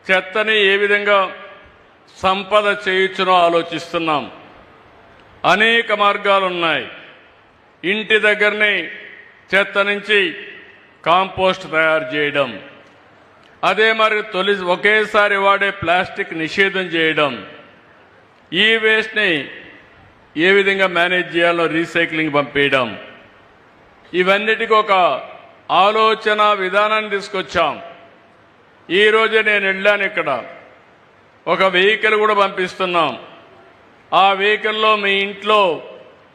చెత్తని ఏ విధంగా సంపద చేయొచ్చునో ఆలోచిస్తున్నాం. అనేక మార్గాలు ఉన్నాయి. ఇంటి దగ్గరనే చెత్త నుంచి కాంపోస్ట్ తయారు చేయడం, అదే మరి ఒకేసారి వాడే ప్లాస్టిక్ నిషేధం చేయడం, ఈ వేస్ట్ని ఏ విధంగా మేనేజ్ చేయాలో రీసైక్లింగ్ పంపేయడం, ఇవన్నిటికీ ఒక ఆలోచన విధానాన్ని తీసుకొచ్చాం. ఈరోజే నేను వెళ్ళాను, ఇక్కడ ఒక వెహికల్ కూడా పంపిస్తున్నాం. ఆ వెహికల్లో మీ ఇంట్లో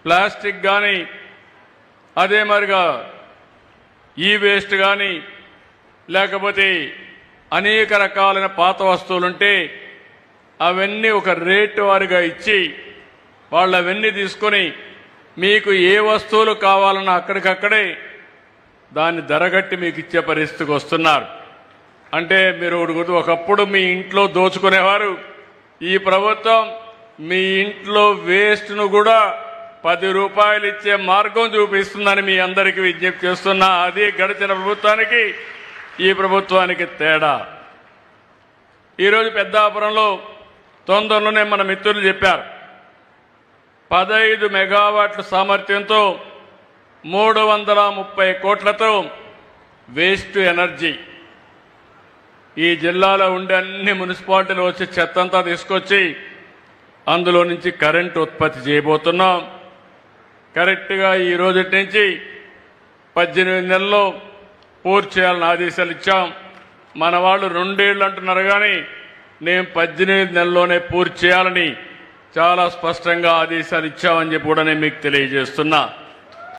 ప్లాస్టిక్ కానీ అదే మరిగా ఈ వేస్ట్ కానీ లేకపోతే అనేక రకాలైన పాత వస్తువులుంటే అవన్నీ ఒక రేటు వారిగా ఇచ్చి వాళ్ళు అవన్నీ తీసుకొని మీకు ఏ వస్తువులు కావాలన్నా అక్కడికక్కడే దాన్ని ధరగట్టి మీకు ఇచ్చే పరిస్థితికి వస్తున్నారు. అంటే మీరు ఒకప్పుడు మీ ఇంట్లో దోచుకునేవారు, ఈ ప్రభుత్వం మీ ఇంట్లో వేస్ట్ను కూడా 10 రూపాయలు ఇచ్చే మార్గం చూపిస్తుందని మీ అందరికీ విజ్ఞప్తి చేస్తున్నా. అది గడిచిన ప్రభుత్వానికి ఈ ప్రభుత్వానికి తేడా. ఈరోజు పెద్దాపురంలో తొందరలోనే మన మిత్రులు చెప్పారు, 15 మెగావాట్ల సామర్థ్యంతో 330 కోట్లతో వేస్ట్ ఎనర్జీ ఈ జిల్లాలో ఉండే అన్ని మున్సిపాలిటీలు వచ్చి చెత్తంతా తీసుకొచ్చి అందులో నుంచి కరెంటు ఉత్పత్తి చేయబోతున్నాం. కరెక్ట్గా ఈ రోజు నుంచి 18 నెలల్లో పూర్తి చేయాలని ఆదేశాలు ఇచ్చాం. మన వాళ్ళు 2 ఏళ్ళు అంటున్నారు, కానీ నేను 18 నెలల్లోనే పూర్తి చేయాలని చాలా స్పష్టంగా ఆదేశాలు ఇచ్చామని చెప్పి కూడా నేను మీకు తెలియజేస్తున్నా.